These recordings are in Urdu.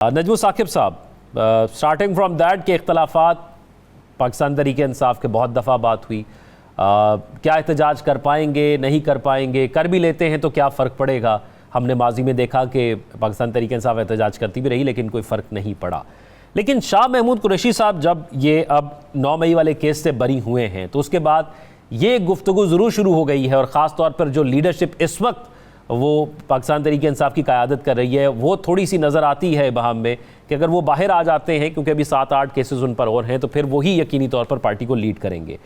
نجم ثاقب صاحب، سٹارٹنگ فرام دیٹ کہ اختلافات پاکستان تحریک انصاف کے بہت دفعہ بات ہوئی، کیا احتجاج کر پائیں گے نہیں کر پائیں گے، کر بھی لیتے ہیں تو کیا فرق پڑے گا؟ ہم نے ماضی میں دیکھا کہ پاکستان تحریک انصاف احتجاج کرتی بھی رہی لیکن کوئی فرق نہیں پڑا۔ لیکن شاہ محمود قریشی صاحب جب یہ اب 9 مئی والے کیس سے بری ہوئے ہیں تو اس کے بعد یہ گفتگو ضرور شروع ہو گئی ہے، اور خاص طور پر جو لیڈرشپ اس وقت وہ پاکستان تحریک انصاف کی قیادت کر رہی ہے وہ تھوڑی سی نظر آتی ہے ابہام میں کہ اگر وہ باہر آ جاتے ہیں، کیونکہ ابھی 7-8 کیسز ان پر اور ہیں، تو پھر وہی یقینی طور پر پارٹی کو لیڈ کریں گے۔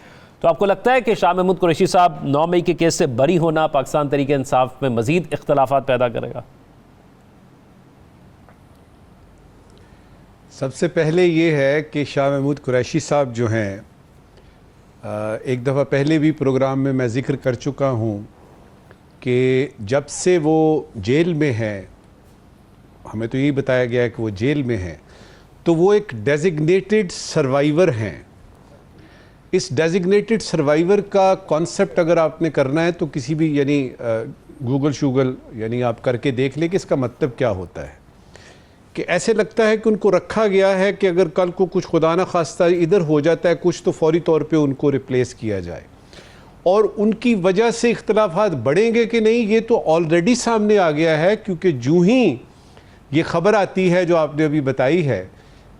تو آپ کو لگتا ہے کہ شاہ محمود قریشی صاحب 9 مئی کے کیس سے بری ہونا پاکستان تحریک انصاف میں مزید اختلافات پیدا کرے گا؟ سب سے پہلے یہ ہے کہ شاہ محمود قریشی صاحب جو ہیں، ایک دفعہ پہلے بھی پروگرام میں ذکر کر چکا ہوں کہ جب سے وہ جیل میں ہیں، ہمیں تو یہی بتایا گیا ہے کہ وہ جیل میں ہیں، تو وہ ایک ڈیزگنیٹڈ سروائیور ہیں۔ اس ڈیزگنیٹڈ سروائیور کا کانسیپٹ اگر آپ نے کرنا ہے تو کسی بھی گوگل یعنی آپ کر کے دیکھ لیں کہ اس کا مطلب کیا ہوتا ہے، کہ ایسے لگتا ہے کہ ان کو رکھا گیا ہے کہ اگر کل کو کچھ خدا نہ خواستہ ادھر ہو جاتا ہے کچھ تو فوری طور پہ ان کو ریپلیس کیا جائے، اور ان کی وجہ سے اختلافات بڑھیں گے کہ نہیں یہ تو آلریڈی سامنے آ گیا ہے، کیونکہ جو ہی یہ خبر آتی ہے جو آپ نے ابھی بتائی ہے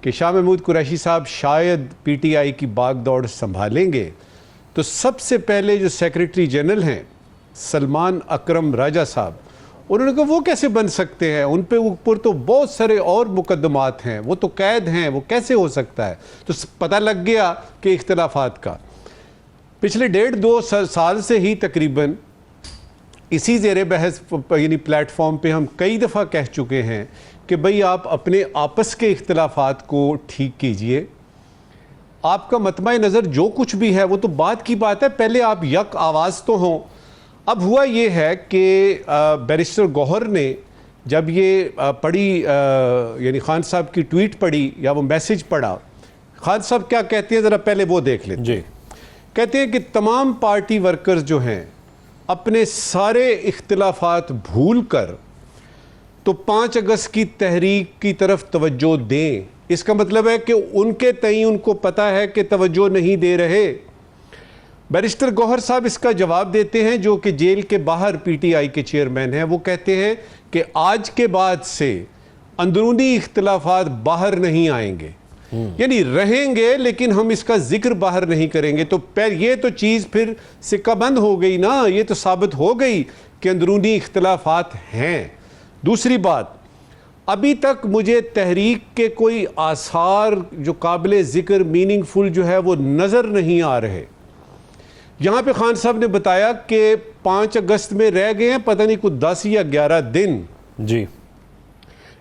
کہ شاہ محمود قریشی صاحب شاید پی ٹی آئی کی باغ دوڑ سنبھالیں گے، تو سب سے پہلے جو سیکریٹری جنرل ہیں سلمان اکرم راجہ صاحب، انہوں نے کہا وہ کیسے بن سکتے ہیں، ان پہ اوپر تو بہت سارے اور مقدمات ہیں، وہ تو قید ہیں، وہ کیسے ہو سکتا ہے؟ تو پتہ لگ گیا کہ اختلافات کا پچھلے 1.5-2 سال سے ہی تقریباً اسی زیر بحث یعنی پلیٹ فارم پہ ہم کئی دفعہ کہہ چکے ہیں کہ بھئی آپ اپنے آپس کے اختلافات کو ٹھیک کیجئے، آپ کا مطمع نظر جو کچھ بھی ہے وہ تو بات کی بات ہے، پہلے آپ یک آواز تو ہوں۔ اب ہوا یہ ہے کہ بیرسٹر گوہر نے جب یہ پڑھی یعنی خان صاحب کی ٹویٹ پڑھی یا وہ میسج پڑھا، خان صاحب کیا کہتے ہیں ذرا پہلے وہ دیکھ لیتے ہیں۔ کہتے ہیں کہ تمام پارٹی ورکرز جو ہیں اپنے سارے اختلافات بھول کر تو 5 اگست کی تحریک کی طرف توجہ دیں۔ اس کا مطلب ہے کہ ان کے تئیں ان کو پتہ ہے کہ توجہ نہیں دے رہے۔ بیرسٹر گوہر صاحب اس کا جواب دیتے ہیں، جو کہ جیل کے باہر پی ٹی آئی کے چیئرمین ہیں، وہ کہتے ہیں کہ آج کے بعد سے اندرونی اختلافات باہر نہیں آئیں گے، یعنی رہیں گے لیکن ہم اس کا ذکر باہر نہیں کریں گے۔ تو یہ تو چیز پھر سکہ بند ہو گئی نا، یہ تو ثابت ہو گئی کہ اندرونی اختلافات ہیں۔ دوسری بات، ابھی تک مجھے تحریک کے کوئی آثار جو قابل ذکر میننگ فل جو ہے وہ نظر نہیں آ رہے۔ یہاں پہ خان صاحب نے بتایا کہ 5 اگست میں رہ گئے ہیں پتہ نہیں کچھ 10 یا 11 دن۔ جی،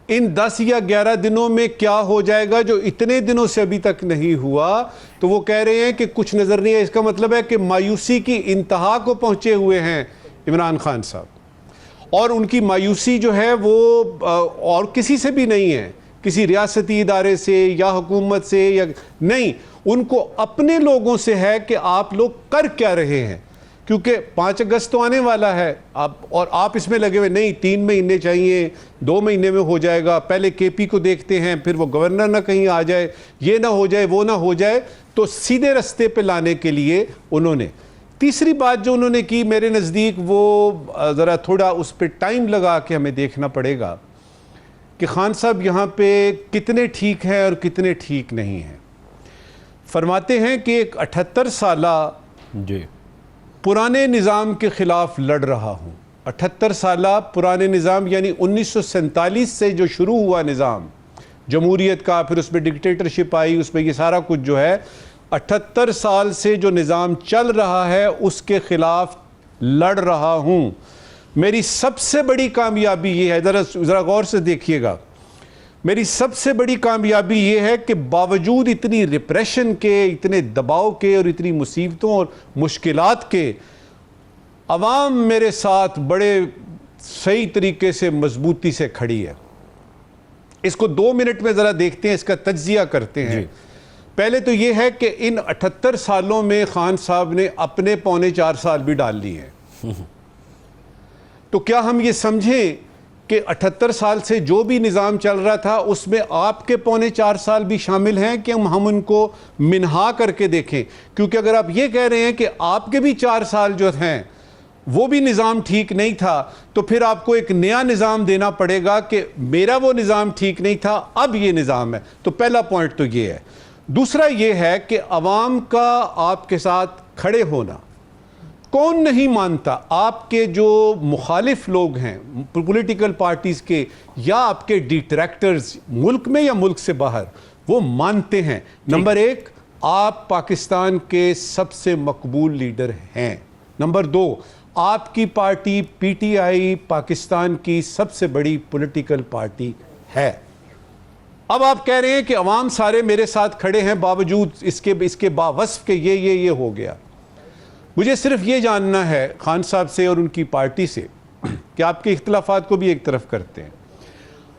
ان 10 یا 11 دنوں میں کیا ہو جائے گا جو اتنے دنوں سے ابھی تک نہیں ہوا؟ تو وہ کہہ رہے ہیں کہ کچھ نظر نہیں ہے۔ اس کا مطلب ہے کہ مایوسی کی انتہا کو پہنچے ہوئے ہیں عمران خان صاحب، اور ان کی مایوسی جو ہے وہ اور کسی سے بھی نہیں ہے، کسی ریاستی ادارے سے یا حکومت سے یا نہیں، ان کو اپنے لوگوں سے ہے کہ آپ لوگ کر کیا رہے ہیں، کیونکہ 5 اگست تو آنے والا ہے اور آپ اس میں لگے ہوئے نہیں 3 مہینے چاہیے، 2 مہینے میں ہو جائے گا، پہلے کے پی کو دیکھتے ہیں، پھر وہ گورنر نہ کہیں آ جائے، یہ نہ ہو جائے وہ نہ ہو جائے، تو سیدھے رستے پہ لانے کے لیے انہوں نے تیسری بات جو انہوں نے کی میرے نزدیک وہ ذرا تھوڑا اس پہ ٹائم لگا کے ہمیں دیکھنا پڑے گا کہ خان صاحب یہاں پہ کتنے ٹھیک ہیں اور کتنے ٹھیک نہیں ہیں۔ فرماتے ہیں کہ ایک 78 سالہ پرانے نظام کے خلاف لڑ رہا ہوں۔ 78 سالہ پرانے نظام یعنی 1947 سے جو شروع ہوا نظام جمہوریت کا، پھر اس میں ڈکٹیٹرشپ آئی، اس میں یہ سارا کچھ جو ہے 78 سال سے جو نظام چل رہا ہے اس کے خلاف لڑ رہا ہوں۔ میری سب سے بڑی کامیابی یہ ہے، ذرا غور سے دیکھیے گا، میری سب سے بڑی کامیابی یہ ہے کہ باوجود اتنی ریپریشن کے، اتنے دباؤ کے اور اتنی مصیبتوں اور مشکلات کے، عوام میرے ساتھ بڑے صحیح طریقے سے مضبوطی سے کھڑی ہے۔ اس کو 2 منٹ میں ذرا دیکھتے ہیں، اس کا تجزیہ کرتے ہیں۔ پہلے تو یہ ہے کہ ان 78 سالوں میں خان صاحب نے اپنے 3.25 سال بھی ڈال لی ہیں۔ تو کیا ہم یہ سمجھیں کہ 78 سال سے جو بھی نظام چل رہا تھا اس میں آپ کے 4.25 سال بھی شامل ہیں کہ ہم ان کو منہا کر کے دیکھیں؟ کیونکہ اگر آپ یہ کہہ رہے ہیں کہ آپ کے بھی 4 سال جو ہیں وہ بھی نظام ٹھیک نہیں تھا، تو پھر آپ کو ایک نیا نظام دینا پڑے گا کہ میرا وہ نظام ٹھیک نہیں تھا، اب یہ نظام ہے۔ تو پہلا پوائنٹ تو یہ ہے۔ دوسرا یہ ہے کہ عوام کا آپ کے ساتھ کھڑے ہونا کون نہیں مانتا؟ آپ کے جو مخالف لوگ ہیں پولیٹیکل پارٹیز کے یا آپ کے ڈیٹریکٹرز ملک میں یا ملک سے باہر، وہ مانتے ہیں نمبر 1 آپ پاکستان کے سب سے مقبول لیڈر ہیں، نمبر 2 آپ کی party P T I Pakistan کی سب سے بڑی پولیٹیکل پارٹی ہے۔ اب آپ کہہ رہے ہیں کہ عوام سارے میرے ساتھ کھڑے ہیں باوجود اس کے باوصف کہ یہ ہو گیا۔ مجھے صرف یہ جاننا ہے خان صاحب سے اور ان کی پارٹی سے کہ آپ کے اختلافات کو بھی ایک طرف کرتے ہیں،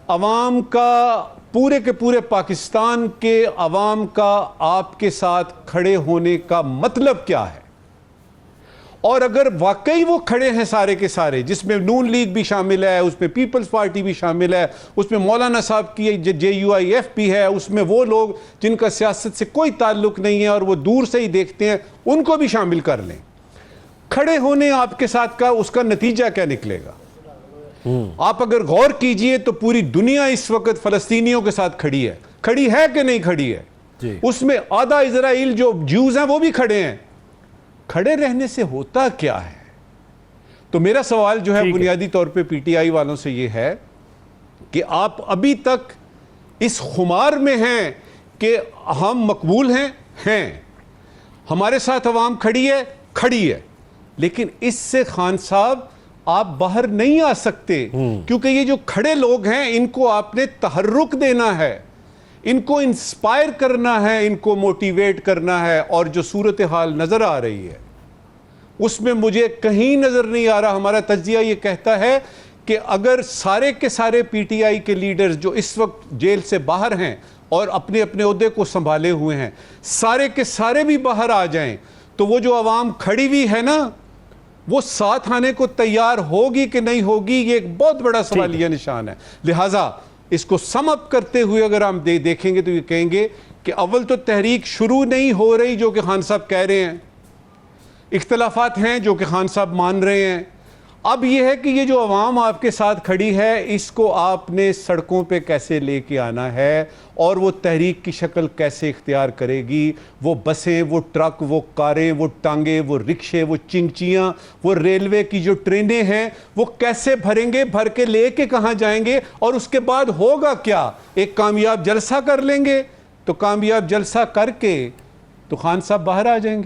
عوام کا پورے کے پورے پاکستان کے عوام کا آپ کے ساتھ کھڑے ہونے کا مطلب کیا ہے؟ اور اگر واقعی وہ کھڑے ہیں سارے کے سارے، جس میں نون لیگ بھی شامل ہے، اس میں پیپلز پارٹی بھی شامل ہے، اس میں مولانا صاحب کی JUIF بھی ہے، اس میں وہ لوگ جن کا سیاست سے کوئی تعلق نہیں ہے اور وہ دور سے ہی دیکھتے ہیں، ان کو بھی شامل کر لیں، کھڑے ہونے آپ کے ساتھ کا اس کا نتیجہ کیا نکلے گا؟ آپ اگر غور کیجئے تو پوری دنیا اس وقت فلسطینیوں کے ساتھ کھڑی ہے کہ نہیں کھڑی ہے؟ اس میں آدھا اسرائیل جو جیوز ہیں وہ بھی کھڑے ہیں۔ کھڑے رہنے سے ہوتا کیا ہے؟ تو میرا سوال جو ہے بنیادی طور پہ پی ٹی آئی والوں سے یہ ہے کہ آپ ابھی تک اس خمار میں ہیں کہ ہم مقبول ہیں، ہمارے ساتھ عوام کھڑی ہے، لیکن اس سے خان صاحب آپ باہر نہیں آ سکتے، کیونکہ یہ جو کھڑے لوگ ہیں ان کو آپ نے تحرک دینا ہے، ان کو انسپائر کرنا ہے، ان کو موٹیویٹ کرنا ہے، اور جو صورتحال نظر آ رہی ہے اس میں مجھے کہیں نظر نہیں آ رہا۔ ہمارا تجزیہ یہ کہتا ہے کہ اگر سارے کے سارے پی ٹی آئی کے لیڈرز جو اس وقت جیل سے باہر ہیں اور اپنے اپنے عہدے کو سنبھالے ہوئے ہیں، سارے کے سارے بھی باہر آ جائیں، تو وہ جو عوام کھڑی ہوئی ہے نا، وہ ساتھ آنے کو تیار ہوگی کہ نہیں ہوگی، یہ ایک بہت بڑا سوالیہ نشان ہے۔ لہٰذا اس کو سم اپ کرتے ہوئے اگر ہم دیکھیں گے تو یہ کہیں گے کہ اول تو تحریک شروع نہیں ہو رہی، جو کہ خان صاحب کہہ رہے ہیں، اختلافات ہیں جو کہ خان صاحب مان رہے ہیں۔ اب یہ ہے کہ یہ جو عوام آپ کے ساتھ کھڑی ہے اس کو آپ نے سڑکوں پہ کیسے لے کے آنا ہے، اور وہ تحریک کی شکل کیسے اختیار کرے گی، وہ بسیں، وہ ٹرک، وہ کاریں، وہ ٹانگیں، وہ رکشے، وہ چنگچیاں، وہ ریلوے کی جو ٹرینیں ہیں، وہ کیسے بھریں گے، بھر کے لے کے کہاں جائیں گے، اور اس کے بعد ہوگا کیا؟ ایک کامیاب جلسہ کر لیں گے، تو کامیاب جلسہ کر کے تو خان صاحب باہر آ جائیں گے۔